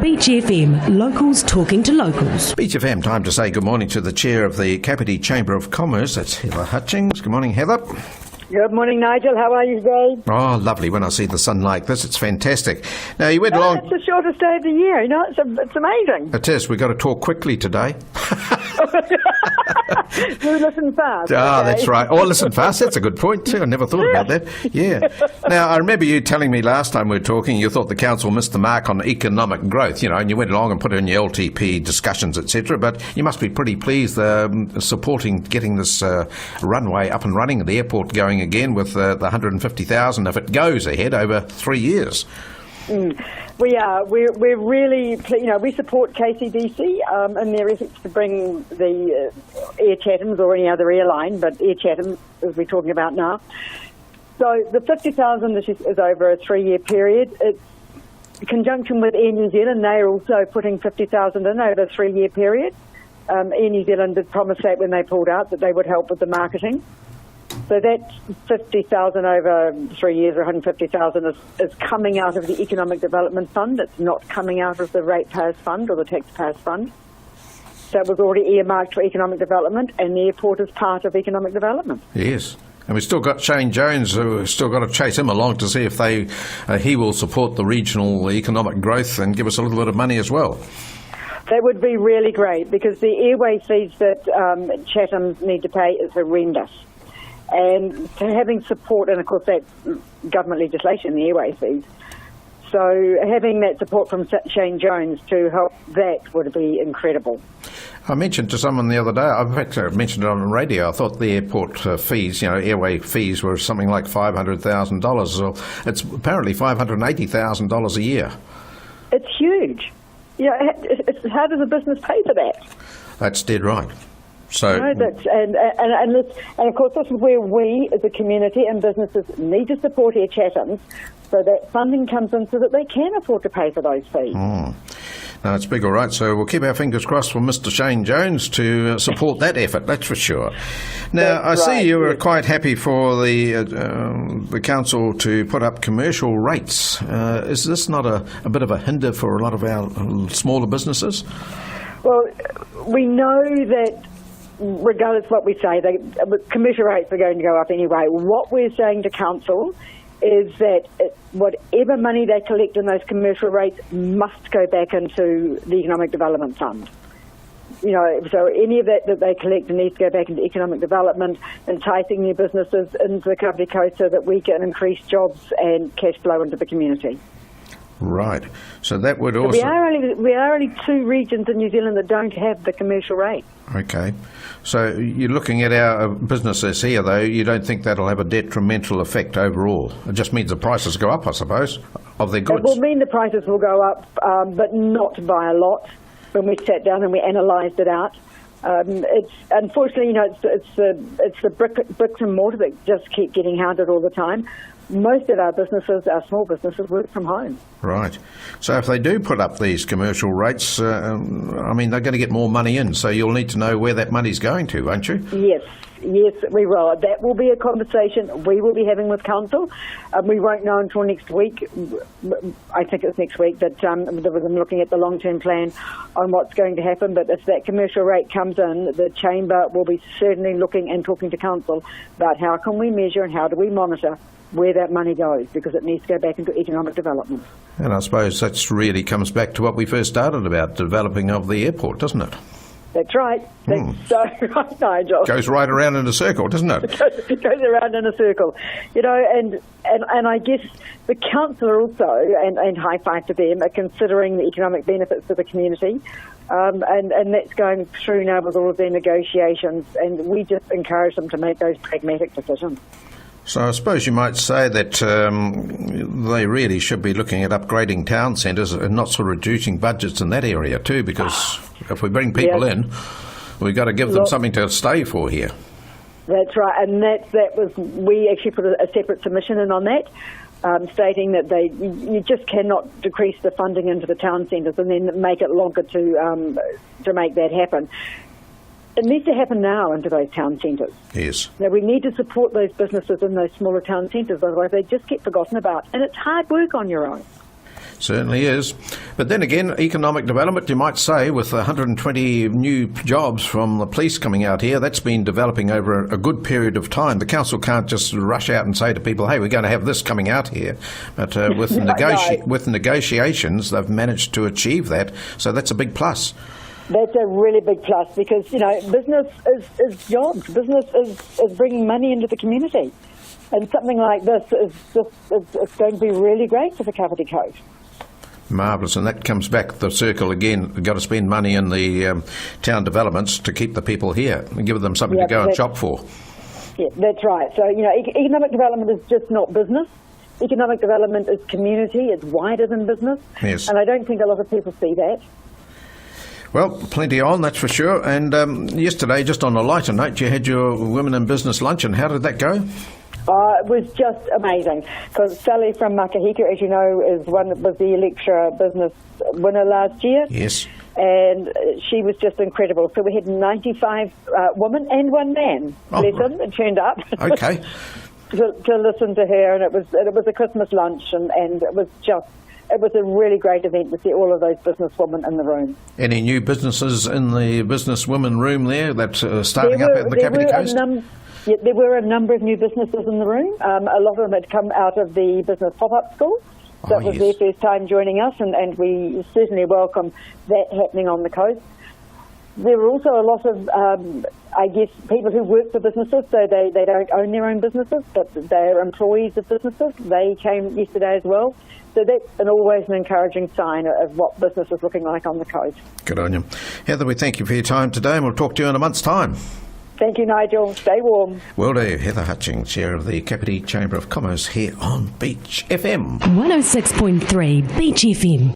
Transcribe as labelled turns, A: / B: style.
A: Beach FM, locals talking to locals.
B: Beach FM, time to say good morning to the chair of the Kapiti Chamber of Commerce. That's Heather Hutchings. Good morning, Heather.
C: Good morning, Nigel. How are you today?
B: Oh, lovely. When I see the sun like this, it's fantastic. Now, you went along...
C: It's the shortest day of the year, you know. It's amazing.
B: It is. We've got to talk quickly today.
C: You listen fast.
B: Ah,
C: okay?
B: that's right. Oh, listen fast. That's a good point, too. I never thought about that. Yeah. Now, I remember you telling me last time we were talking, you thought the council missed the mark on economic growth, you know, and you went along and put in your LTP discussions, etc. But you must be pretty pleased supporting getting this runway up and running and the airport going again with the 150,000 if it goes ahead over 3 years.
C: We are. We're really, you know, we support KCDC in their efforts to bring the Air Chathams or any other airline, but Air Chathams, as we're talking about now. So the 50,000 is over a 3-year period. It's in conjunction with Air New Zealand. They are also putting 50,000 in over a 3-year period. Air New Zealand did promise that when they pulled out that they would help with the marketing. So that 50,000 over 3 years, or 150,000, is coming out of the Economic Development Fund. It's not coming out of the Ratepayers Fund or the Taxpayers Fund. So it was already earmarked for economic development, and the airport is part of economic development.
B: Yes. And we've still got Shane Jones, who's still got to chase him along to see if he will support the regional economic growth and give us a little bit of money as well.
C: That would be really great, because the airway fees that Chathams need to pay is horrendous. And to having support, and of course that's government legislation, the airway fees. So having that support from Shane Jones to help that would be incredible.
B: I mentioned to someone the other day, in fact I mentioned it on the radio, I thought the airport fees, you know, airway fees were something like $500,000. So it's apparently $580,000 a year. It's
C: huge. You know, how does a business pay for that?
B: That's dead right. So,
C: no, and of course this is where we as a community and businesses need to support Air Chathams, so that funding comes in so that they can afford to pay for those fees.
B: No, it's big, all right. So we'll keep our fingers crossed for Mr. Shane Jones to support that effort, that's for sure. Now, I see you were quite happy for the council to put up commercial rates. Is this not a bit of a hinder for a lot of our smaller businesses?
C: Well, we know that regardless of what we say, commercial rates are going to go up anyway. What we're saying to council is that whatever money they collect in those commercial rates must go back into the Economic Development Fund. You know, so any of that they collect needs to go back into economic development, enticing new businesses into the Kapiti Coast so that we can increase jobs and cash flow into the community.
B: Right. So that would also...
C: We are only 2 regions in New Zealand that don't have the commercial rate.
B: Okay. So you're looking at our businesses here, though, you don't think that'll have a detrimental effect overall? It just means the prices go up, I suppose, of their goods.
C: It will mean the prices will go up, but not by a lot. When we sat down and we analysed it out, it's unfortunately, you know, it's the bricks and mortar that just keep getting hounded all the time. Most of our businesses, our small businesses, work from home. Right.
B: So if they do put up these commercial rates, I mean, they're going to get more money in, so you'll need to know where that money's going to, won't you?
C: Yes, we will. That will be a conversation we will be having with council. We won't know until next week. I think it's next week that I'm looking at the long-term plan on what's going to happen. But if that commercial rate comes in, the chamber will be certainly looking and talking to council about how can we measure and how do we monitor where that money goes, because it needs to go back into economic development.
B: And I suppose that really comes back to what we first started about, developing of the airport, doesn't it?
C: That's right. That's so right, Nigel.
B: Goes right around in a circle, doesn't it?
C: It goes around in a circle. You know, and I guess the council are also, and high five to them, are considering the economic benefits to the community. And that's going through now with all of their negotiations, and we just encourage them to make those pragmatic decisions.
B: So I suppose you might say that they really should be looking at upgrading town centres and not sort of reducing budgets in that area too, because if we bring people in, we've got to give them something to stay for here.
C: That's right, and we actually put a separate submission in on that, stating that you just cannot decrease the funding into the town centres and then make it longer to make that happen. It needs to happen now into those town centres.
B: Yes.
C: Now, we need to support those businesses in those smaller town centres, otherwise they just get forgotten about. And it's hard work on your own.
B: Certainly is. But then again, economic development, you might say, with 120 new jobs from the police coming out here, that's been developing over a good period of time. The council can't just rush out and say to people, hey, we're going to have this coming out here. But with, with negotiations, they've managed to achieve that. So that's a big plus.
C: That's a really big plus because, business is jobs. Business is bringing money into the community. And something like this it's going to be really great for the Kapiti Coast.
B: Marvellous, and that comes back the circle again. We've got to spend money in the town developments to keep the people here and give them something to go and shop for.
C: Yeah, that's right. So, economic development is just not business. Economic development is community. It's wider than business.
B: Yes.
C: And I don't think a lot of people see that.
B: Well, plenty on, that's for sure. And yesterday, just on a lighter note, you had your Women in Business luncheon. How did that go?
C: It was just amazing because Sally from Makahika, as you know, was the Electra Business winner last year.
B: Yes.
C: And she was just incredible. So we had 95 women and one man, bless him, that turned up.
B: Okay.
C: to listen to her, and it was a Christmas lunch, and it was a really great event to see all of those businesswomen in the room.
B: Any new businesses in the businesswomen room there that's starting up at the Kapiti Coast?
C: There were a number of new businesses in the room. A lot of them had come out of the business pop-up school. That was their first time joining us, and we certainly welcome that happening on the coast. There were also a lot of, people who work for businesses, so they don't own their own businesses, but they're employees of businesses. They came yesterday as well. So that's always an encouraging sign of what business is looking like on the coast.
B: Good on you. Heather, we thank you for your time today, and we'll talk to you in a month's time.
C: Thank you, Nigel. Stay warm.
B: Will do. Heather Hutchings, Chair of the Kapiti Chamber of Commerce here on Beach FM.
A: 106.3 Beach FM.